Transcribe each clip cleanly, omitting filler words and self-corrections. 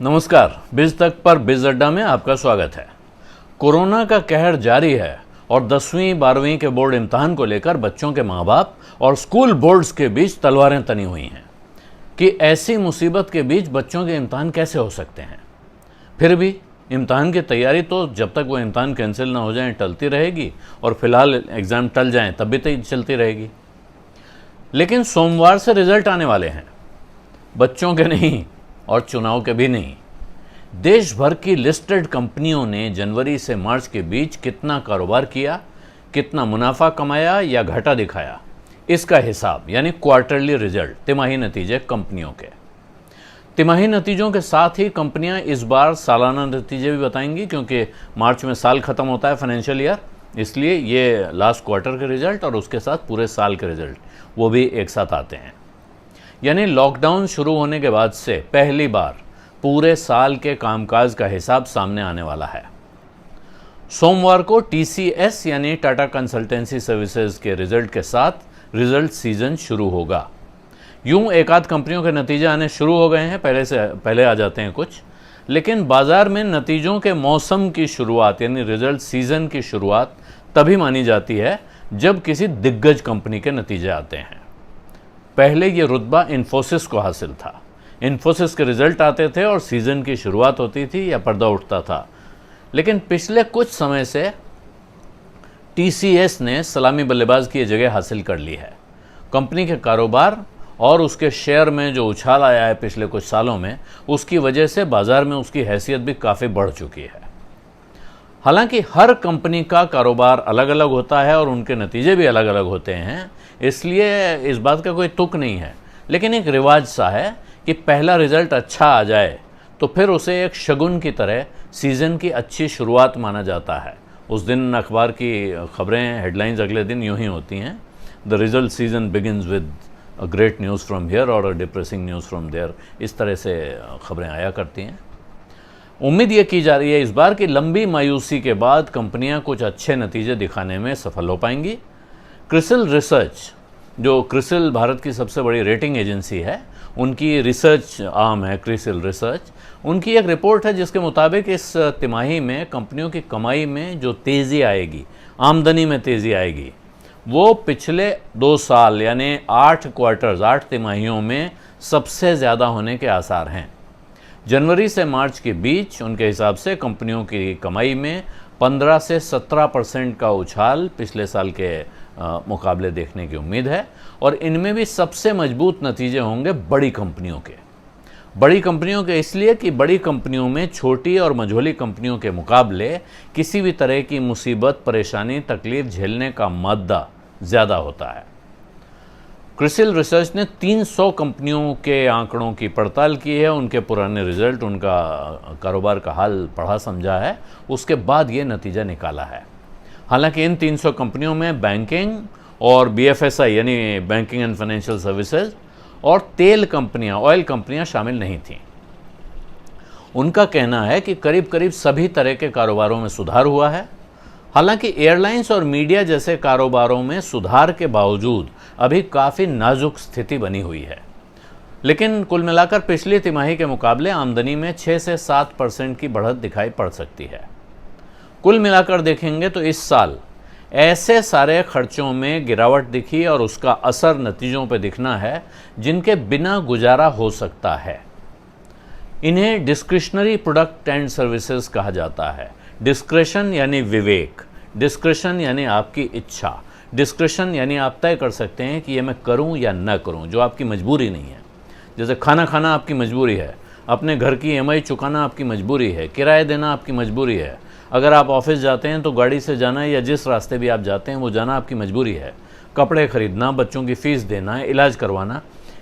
नमस्कार, बिज तक पर बिज अड्डा में आपका स्वागत है। कोरोना का कहर जारी है और 10वीं 12वीं के बोर्ड इम्तिहान को लेकर बच्चों के माँ बाप और स्कूल बोर्ड्स के बीच तलवारें तनी हुई हैं कि ऐसी मुसीबत के बीच बच्चों के इम्तिहान कैसे हो सकते हैं। फिर भी इम्तिहान की तैयारी तो जब तक वो इम्तिहान कैंसिल ना हो जाए टलती रहेगी और फिलहाल एग्ज़ाम टल जाएं तब भी चलती रहेगी। लेकिन सोमवार से रिजल्ट आने वाले हैं, बच्चों के नहीं और चुनाव के भी नहीं। देश भर की लिस्टेड कंपनियों ने जनवरी से मार्च के बीच कितना कारोबार किया, कितना मुनाफा कमाया या घाटा दिखाया, इसका हिसाब यानी क्वार्टरली रिजल्ट, तिमाही नतीजे कंपनियों के। तिमाही नतीजों के साथ ही कंपनियां इस बार सालाना नतीजे भी बताएंगी, क्योंकि मार्च में साल खत्म होता है फाइनेंशियल ईयर, इसलिए ये लास्ट क्वार्टर के रिजल्ट और उसके साथ पूरे साल के रिजल्ट वो भी एक साथ आते हैं। यानी लॉकडाउन शुरू होने के बाद से पहली बार पूरे साल के कामकाज का हिसाब सामने आने वाला है। सोमवार को TCS यानी टाटा कंसल्टेंसी सर्विसेज के रिजल्ट के साथ रिजल्ट सीजन शुरू होगा। यूं एक आध कंपनियों के नतीजे आने शुरू हो गए हैं, पहले आ जाते हैं कुछ, लेकिन बाजार में नतीजों के मौसम की शुरुआत यानी रिजल्ट सीजन की शुरुआत तभी मानी जाती है जब किसी दिग्गज कंपनी के नतीजे आते हैं। पहले ये रुतबा इन्फोसिस को हासिल था। इन्फोसिस के रिजल्ट आते थे और सीजन की शुरुआत होती थी या पर्दा उठता था। लेकिन पिछले कुछ समय से TCS ने सलामी बल्लेबाज की जगह हासिल कर ली है। कंपनी के कारोबार और उसके शेयर में जो उछाल आया है पिछले कुछ सालों में, उसकी वजह से बाजार में उसकी हैसियत भी काफ़ी बढ़ चुकी है। हालांकि हर कंपनी का कारोबार अलग अलग होता है और उनके नतीजे भी अलग अलग होते हैं, इसलिए इस बात का कोई तुक नहीं है। लेकिन एक रिवाज सा है कि पहला रिजल्ट अच्छा आ जाए तो फिर उसे एक शगुन की तरह सीज़न की अच्छी शुरुआत माना जाता है। उस दिन अखबार की खबरें, हेडलाइंस अगले दिन यूँ ही होती हैं, the result season begins with a great news from here और अ डिप्रेसिंग न्यूज़ फ्रॉम देयर, इस तरह से खबरें आया करती हैं। उम्मीद ये की जा रही है इस बार कि लंबी मायूसी के बाद कंपनियां कुछ अच्छे नतीजे दिखाने में सफल हो पाएंगी। क्रिसिल रिसर्च, जो क्रिसिल भारत की सबसे बड़ी रेटिंग एजेंसी है, उनकी रिसर्च आर्म है क्रिसिल रिसर्च, उनकी एक रिपोर्ट है जिसके मुताबिक इस तिमाही में कंपनियों की कमाई में जो तेज़ी आएगी, आमदनी में तेज़ी आएगी, वो पिछले 2 साल यानी 8 क्वार्टर्स, 8 तिमाहियों में सबसे ज़्यादा होने के आसार हैं। जनवरी से मार्च के बीच उनके हिसाब से कंपनियों की कमाई में 15 से 17% का उछाल पिछले साल के मुकाबले देखने की उम्मीद है। और इनमें भी सबसे मजबूत नतीजे होंगे बड़ी कंपनियों के। बड़ी कंपनियों के इसलिए कि बड़ी कंपनियों में छोटी और मझोली कंपनियों के मुकाबले किसी भी तरह की मुसीबत, परेशानी, तकलीफ झेलने का मादा ज़्यादा होता है। क्रिसिल रिसर्च ने 300 कंपनियों के आंकड़ों की पड़ताल की है, उनके पुराने रिजल्ट, उनका कारोबार का हाल पढ़ा समझा है, उसके बाद ये नतीजा निकाला है। हालांकि इन 300 कंपनियों में बैंकिंग और BFSI यानी बैंकिंग एंड फाइनेंशियल सर्विसेज और तेल कंपनियां, ऑयल कंपनियां शामिल नहीं थीं। उनका कहना है कि करीब करीब सभी तरह के कारोबारों में सुधार हुआ है। हालांकि एयरलाइंस और मीडिया जैसे कारोबारों में सुधार के बावजूद अभी काफ़ी नाजुक स्थिति बनी हुई है। लेकिन कुल मिलाकर पिछली तिमाही के मुकाबले आमदनी में 6 से 7% की बढ़त दिखाई पड़ सकती है। कुल मिलाकर देखेंगे तो इस साल ऐसे सारे खर्चों में गिरावट दिखी और उसका असर नतीजों पर दिखना है जिनके बिना गुजारा हो सकता है। इन्हें डिस्क्रिशनरी प्रोडक्ट एंड सर्विसेज कहा जाता है। डिस्क्रेशन यानी विवेक, डिस्क्रेशन यानी आपकी इच्छा, डिस्क्रेशन यानी आप तय कर सकते हैं कि ये मैं करूं या न करूं, जो आपकी मजबूरी नहीं है। जैसे खाना खाना आपकी मजबूरी है, अपने घर की EMI चुकाना आपकी मजबूरी है, किराया देना आपकी मजबूरी है, अगर आप ऑफिस जाते हैं तो गाड़ी से जाना या जिस रास्ते भी आप जाते हैं वो जाना आपकी मजबूरी है, कपड़े खरीदना, बच्चों की फ़ीस देना, इलाज करवाना,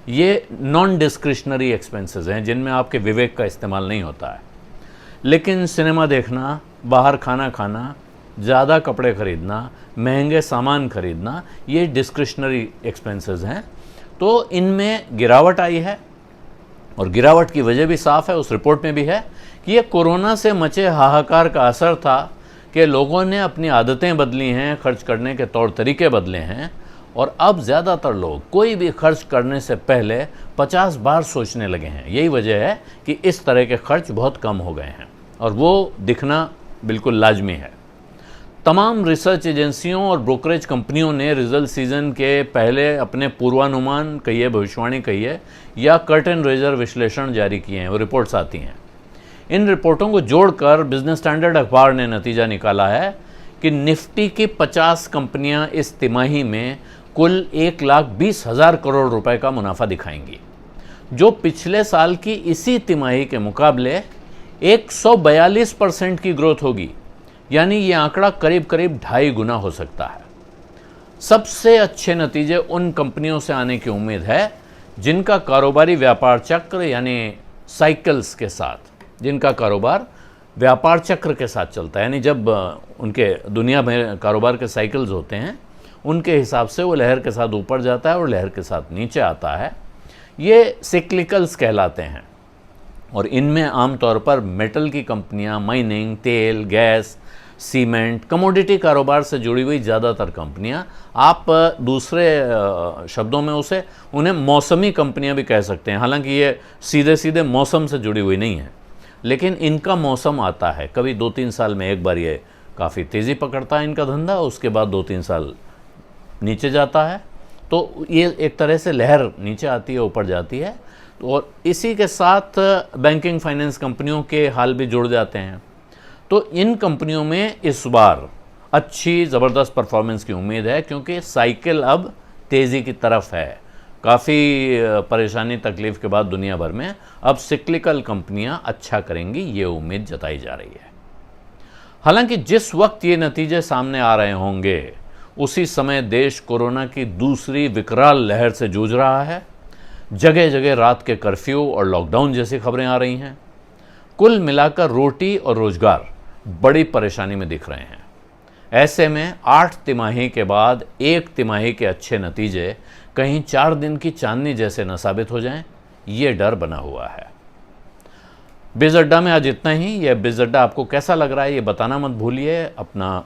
ये नॉन डिस्क्रिशनरी एक्सपेंसेस हैं जिनमें आपके विवेक का इस्तेमाल नहीं होता है। लेकिन सिनेमा देखना, बाहर खाना खाना, ज़्यादा कपड़े खरीदना, महंगे सामान खरीदना, ये डिस्क्रिशनरी एक्सपेंसेस हैं। तो इनमें गिरावट आई है और गिरावट की वजह भी साफ़ है, उस रिपोर्ट में भी है कि ये कोरोना से मचे हाहाकार का असर था कि लोगों ने अपनी आदतें बदली हैं, खर्च करने के तौर तरीके बदले हैं और अब ज़्यादातर लोग कोई भी खर्च करने से पहले 50 बार सोचने लगे हैं। यही वजह है कि इस तरह के खर्च बहुत कम हो गए हैं और वो दिखना बिल्कुल लाजमी है। तमाम रिसर्च एजेंसियों और ब्रोकरेज कंपनियों ने रिजल्ट सीजन के पहले अपने पूर्वानुमान कहिए, भविष्यवाणी कहिए या कर्टन रेजर विश्लेषण जारी किए हैं, वो रिपोर्ट्स आती हैं। इन रिपोर्टों को जोड़कर बिजनेस स्टैंडर्ड अखबार ने नतीजा निकाला है कि निफ्टी की 50 कंपनियां इस तिमाही में कुल 1,20,000 करोड़ रुपए का मुनाफा दिखाएंगी, जो पिछले साल की इसी तिमाही के मुकाबले 142% की ग्रोथ होगी। यानी ये आंकड़ा करीब करीब 2.5 गुना हो सकता है। सबसे अच्छे नतीजे उन कंपनियों से आने की उम्मीद है जिनका कारोबारी व्यापार चक्र यानी साइकिल्स के साथ, जिनका कारोबार व्यापार चक्र के साथ चलता है, यानी जब उनके दुनिया में कारोबार के साइकिल्स होते हैं उनके हिसाब से वो लहर के साथ ऊपर जाता है और लहर के साथ नीचे आता है। ये सिक्लिकल्स कहलाते हैं और इनमें आमतौर पर मेटल की कंपनियां, माइनिंग, तेल, गैस, सीमेंट, कमोडिटी कारोबार से जुड़ी हुई ज़्यादातर कंपनियां, आप दूसरे शब्दों में उन्हें मौसमी कंपनियां भी कह सकते हैं। हालांकि ये सीधे सीधे मौसम से जुड़ी हुई नहीं है, लेकिन इनका मौसम आता है कभी 2-3 साल में एक बार। ये काफ़ी तेज़ी पकड़ता है इनका धंधा, उसके बाद 2-3 साल नीचे जाता है। तो ये एक तरह से लहर नीचे आती है, ऊपर जाती है। और इसी के साथ बैंकिंग फाइनेंस कंपनियों के हाल भी जुड़ जाते हैं। तो इन कंपनियों में इस बार अच्छी ज़बरदस्त परफॉर्मेंस की उम्मीद है, क्योंकि साइकिल अब तेज़ी की तरफ है। काफ़ी परेशानी तकलीफ के बाद दुनिया भर में अब सिक्लिकल कंपनियां अच्छा करेंगी, ये उम्मीद जताई जा रही है। हालांकि जिस वक्त ये नतीजे सामने आ रहे होंगे उसी समय देश कोरोना की दूसरी विकराल लहर से जूझ रहा है। जगह जगह रात के कर्फ्यू और लॉकडाउन जैसी खबरें आ रही हैं। कुल मिलाकर रोटी और रोजगार बड़ी परेशानी में दिख रहे हैं। ऐसे में 8 तिमाही के बाद 1 तिमाही के अच्छे नतीजे कहीं 4 दिन की चांदनी जैसे न साबित हो जाएं, ये डर बना हुआ है। बिज़ अड्डा में आज इतना ही। यह बिज़ अड्डा आपको कैसा लग रहा है ये बताना मत भूलिए। अपना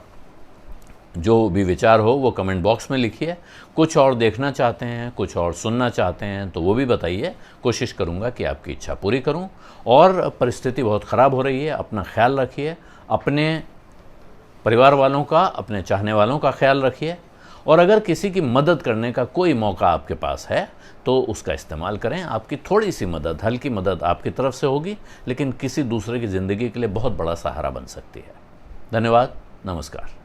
जो भी विचार हो वो कमेंट बॉक्स में लिखिए। कुछ और देखना चाहते हैं, कुछ और सुनना चाहते हैं तो वो भी बताइए। कोशिश करूँगा कि आपकी इच्छा पूरी करूँ। और परिस्थिति बहुत ख़राब हो रही है, अपना ख्याल रखिए, अपने परिवार वालों का, अपने चाहने वालों का ख्याल रखिए। और अगर किसी की मदद करने का कोई मौका आपके पास है तो उसका इस्तेमाल करें। आपकी थोड़ी सी मदद, हल्की मदद आपकी तरफ से होगी, लेकिन किसी दूसरे की ज़िंदगी के लिए बहुत बड़ा सहारा बन सकती है। धन्यवाद, नमस्कार।